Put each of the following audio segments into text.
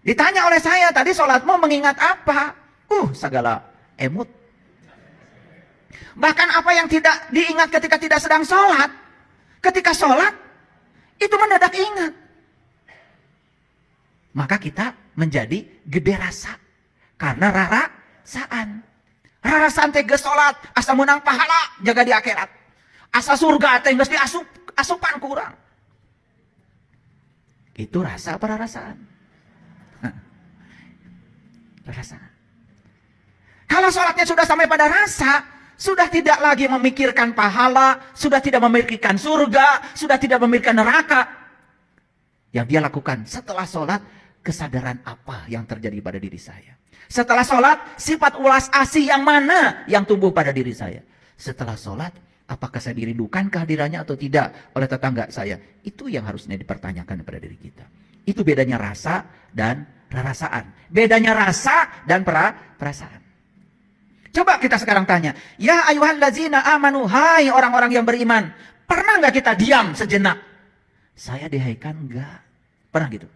Ditanya oleh saya, tadi sholatmu mengingat apa? Segala emut. Bahkan apa yang tidak diingat ketika tidak sedang sholat, ketika sholat, itu mendadak ingat. Maka kita menjadi gede rasa. Karena rarasaan. Rarasaan teges sholat, asa menang pahala, jaga di akhirat. Asa surga, teges di asupan kurang. Itu rasa apa rarasaan? Rarasaan. Kalau sholatnya sudah sampai pada rasa, sudah tidak lagi memikirkan pahala, sudah tidak memikirkan surga, sudah tidak memikirkan neraka. Yang dia lakukan setelah sholat, kesadaran apa yang terjadi pada diri saya. Setelah sholat, sifat ulas asih yang mana yang tumbuh pada diri saya. Setelah sholat, apakah saya dirindukan kehadirannya atau tidak oleh tetangga saya. Itu yang harusnya dipertanyakan kepada diri kita. Itu bedanya rasa dan rarasaan. Bedanya rasa dan perasaan. Coba kita sekarang tanya, ya ayyuhallazina amanu, hai orang-orang yang beriman, pernah nggak kita diam sejenak? Saya dihaikan enggak? Pernah gitu?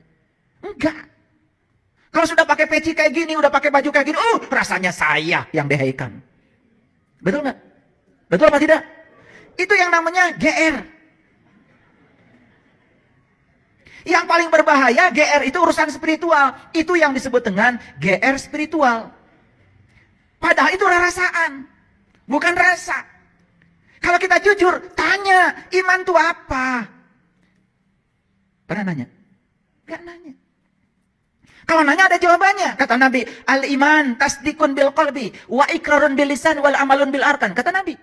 Enggak. Kalau sudah pakai peci kayak gini, udah pakai baju kayak gini, rasanya saya yang dihaikan. Betul nggak? Betul apa tidak? Itu yang namanya GR. Yang paling berbahaya, GR itu urusan spiritual. Itu yang disebut dengan GR spiritual. Padahal itu rarasaan, bukan rasa. Kalau kita jujur, tanya, iman itu apa? Pernah nanya? Gak nanya. Kalau nanya ada jawabannya. Kata Nabi, al-iman tasdikun bil qalbi, wa ikrarun bil lisan, wal amalun bil arkan. Kata Nabi,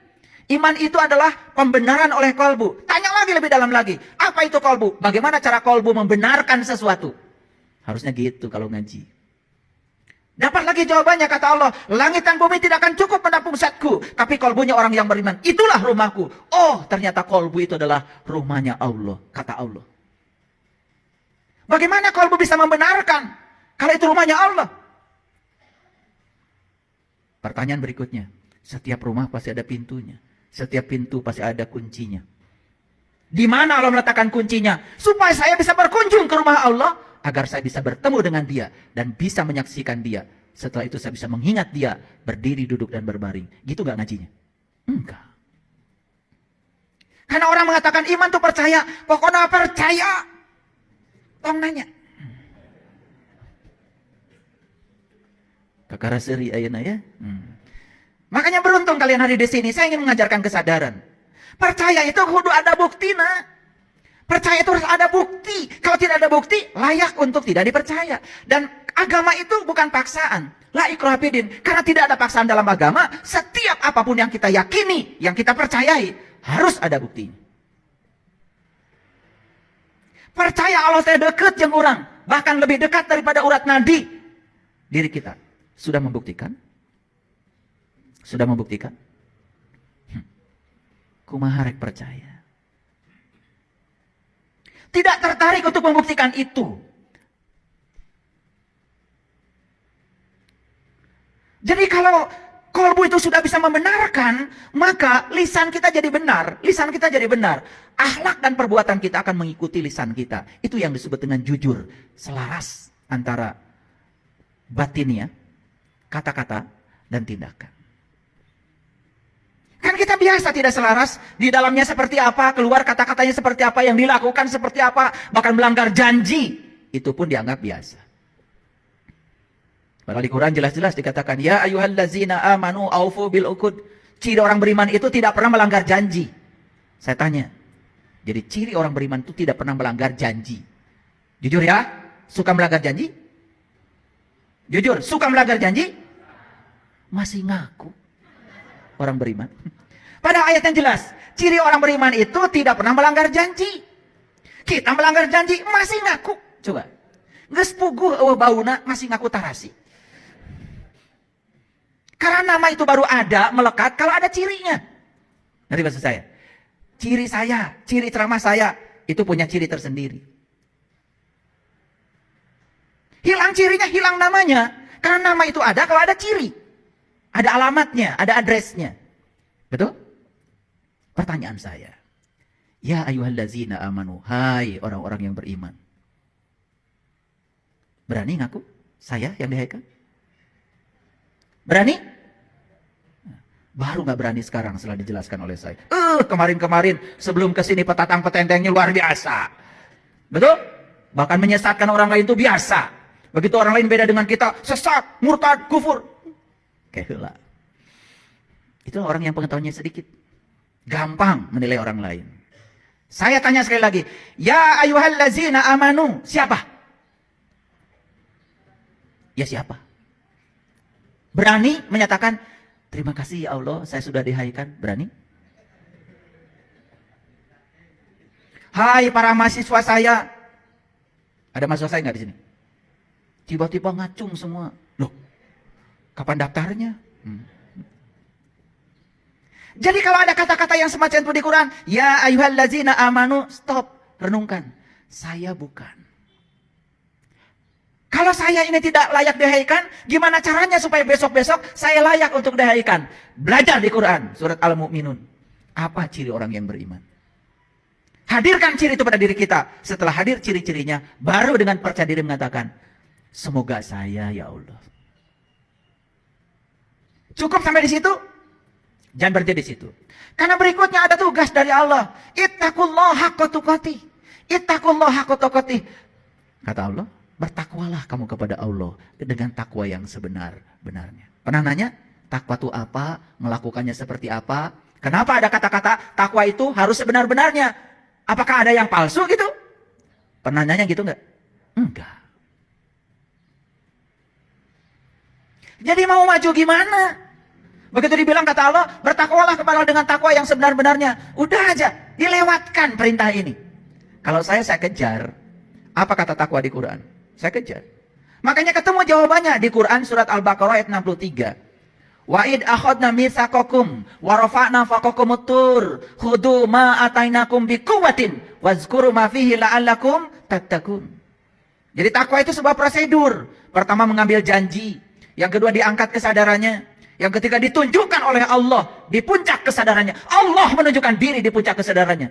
iman itu adalah pembenaran oleh kolbu. Tanya lagi lebih dalam lagi. Apa itu kolbu? Bagaimana cara kolbu membenarkan sesuatu? Harusnya gitu kalau ngaji. Dapat lagi jawabannya, kata Allah, langit dan bumi tidak akan cukup menampung zatku, tapi kolbunya orang yang beriman, itulah rumahku. Ternyata kolbu itu adalah rumahnya Allah, kata Allah. Bagaimana kolbu bisa membenarkan kalau itu rumahnya Allah? Pertanyaan berikutnya, setiap rumah pasti ada pintunya, setiap pintu pasti ada kuncinya. Di mana Allah meletakkan kuncinya? Supaya saya bisa berkunjung ke rumah Allah, agar saya bisa bertemu dengan dia dan bisa menyaksikan dia. Setelah itu saya bisa mengingat dia berdiri, duduk, dan berbaring. Gitu gak ngajinya? Enggak. Karena orang mengatakan iman tuh percaya. Pokoknya percaya. Tong nanya. Kakara seri ayana ya. Makanya beruntung kalian hari di sini. Saya ingin mengajarkan kesadaran. Percaya itu kudu ada bukti, nak. Percaya itu harus ada bukti. Kalau tidak ada bukti, layak untuk tidak dipercaya. Dan agama itu bukan paksaan. La ikraha fid-din. Karena tidak ada paksaan dalam agama, setiap apapun yang kita yakini, yang kita percayai, harus ada buktinya. Percaya Allah teh dekat jeung urang, bahkan lebih dekat daripada urat nadi. Diri kita sudah membuktikan? Sudah membuktikan? Kumaha rek percaya? Tidak tertarik untuk membuktikan itu. Jadi kalau kolbu itu sudah bisa membenarkan, maka lisan kita jadi benar. Lisan kita jadi benar. Akhlak dan perbuatan kita akan mengikuti lisan kita. Itu yang disebut dengan jujur. Selaras antara batinnya, kata-kata, dan tindakan. Kan kita biasa tidak selaras, di dalamnya seperti apa, keluar kata-katanya seperti apa, yang dilakukan seperti apa, bahkan melanggar janji, itu pun dianggap biasa. Padahal di Quran jelas-jelas dikatakan, ya ayyuhallazina amanu aufu bil uqud. Ciri orang beriman itu tidak pernah melanggar janji. Saya tanya, jadi ciri orang beriman itu tidak pernah melanggar janji. Jujur ya, suka melanggar janji? Jujur, suka melanggar janji? Masih ngaku orang beriman. Pada ayat yang jelas, ciri orang beriman itu tidak pernah melanggar janji. Kita melanggar janji, masih ngaku. Coba. Geus puguh eueuh bauna, masih ngaku tarasi. Karena nama itu baru ada, melekat, kalau ada cirinya. Ngerti maksud saya? Ciri saya, ciri ceramah saya, itu punya ciri tersendiri. Hilang cirinya, hilang namanya. Karena nama itu ada kalau ada ciri. Ada alamatnya, ada addressnya. Betul? Pertanyaan saya. Ya ayyuhallazina amanu. Hai orang-orang yang beriman. Berani ngaku? Saya yang dihaikan? Berani? Baru nggak berani sekarang setelah dijelaskan oleh saya. Kemarin-kemarin sebelum kesini petatang petentengnya luar biasa. Betul? Bahkan menyesatkan orang lain itu biasa. Begitu orang lain beda dengan kita, sesat, murtad, kufur. Keheula. Itu orang yang pengetahuannya sedikit. Gampang menilai orang lain. Saya tanya sekali lagi. Ya ayyuhallazina amanu. Siapa? Ya siapa? Berani menyatakan, terima kasih ya Allah, saya sudah dihaikan. Berani? Hai para mahasiswa saya. Ada mahasiswa saya nggak di sini? Tiba-tiba ngacung semua. Loh, kapan daftarnya? Jadi kalau ada kata-kata yang semacam itu di Quran, ya ayyuhallazina amanu, stop, renungkan. Saya bukan. Kalau saya ini tidak layak dihaikan, gimana caranya supaya besok-besok saya layak untuk dihaikan? Belajar di Quran, surat Al-Mu'minun. Apa ciri orang yang beriman? Hadirkan ciri itu pada diri kita. Setelah hadir ciri-cirinya, baru dengan percaya diri mengatakan, semoga saya ya Allah. Cukup sampai di situ? Jangan berhenti di situ. Karena berikutnya ada tugas dari Allah. Ittaqullaha haqqa tuqatih. Ittaqullaha haqqa tuqatih. Kata Allah, bertakwalah kamu kepada Allah dengan takwa yang sebenar-benarnya. Pernah nanya, takwa itu apa? Melakukannya seperti apa? Kenapa ada kata-kata takwa itu harus sebenar-benarnya? Apakah ada yang palsu gitu? Pernah nanya gitu enggak? Enggak. Jadi mau maju gimana? Begitu dibilang kata Allah, bertakwalah kepada Allah dengan takwa yang sebenar-benarnya. Udah aja, dilewatkan perintah ini. Kalau saya kejar. Apa kata takwa di Quran? Saya kejar. Makanya ketemu jawabannya di Quran surat Al-Baqarah ayat 63. Wa id akhadna mitsaqakum wa rafa'na fawqakumut tur khudhu ma atainakum biquwwatin wazkuru ma fihi la'allakum tattaqun. Jadi takwa itu sebuah prosedur. Pertama mengambil janji, yang kedua diangkat kesadarannya, yang ketiga ditunjukkan oleh Allah di puncak kesadarannya. Allah menunjukkan diri di puncak kesadarannya.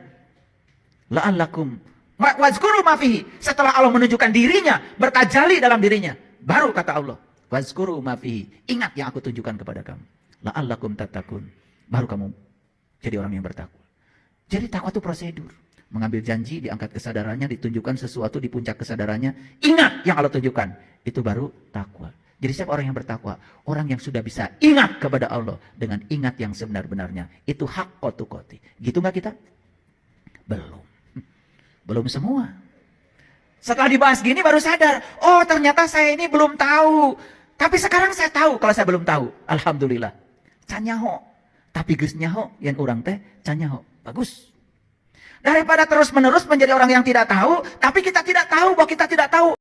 La'allakum wazkuru ma fihi. Setelah Allah menunjukkan dirinya, bertajalli dalam dirinya, baru kata Allah, wazkuru ma fihi. Ingat yang aku tunjukkan kepada kamu. La'allakum tattaqun. Baru kamu jadi orang yang bertakwa. Jadi takwa itu prosedur. Mengambil janji, diangkat kesadarannya, ditunjukkan sesuatu di puncak kesadarannya. Ingat yang Allah tunjukkan. Itu baru takwa. Jadi siapa orang yang bertakwa? Orang yang sudah bisa ingat kepada Allah dengan ingat yang sebenar-benarnya. Itu haqqa tuqatih. Gitu nggak kita? Belum. Belum semua. Setelah dibahas gini baru sadar. Oh ternyata saya ini belum tahu. Tapi sekarang saya tahu kalau saya belum tahu. Alhamdulillah. Canyaho. Tapi geus nyaho yang orang teh canyaho. Bagus. Daripada terus menerus menjadi orang yang tidak tahu. Tapi kita tidak tahu bahwa kita tidak tahu.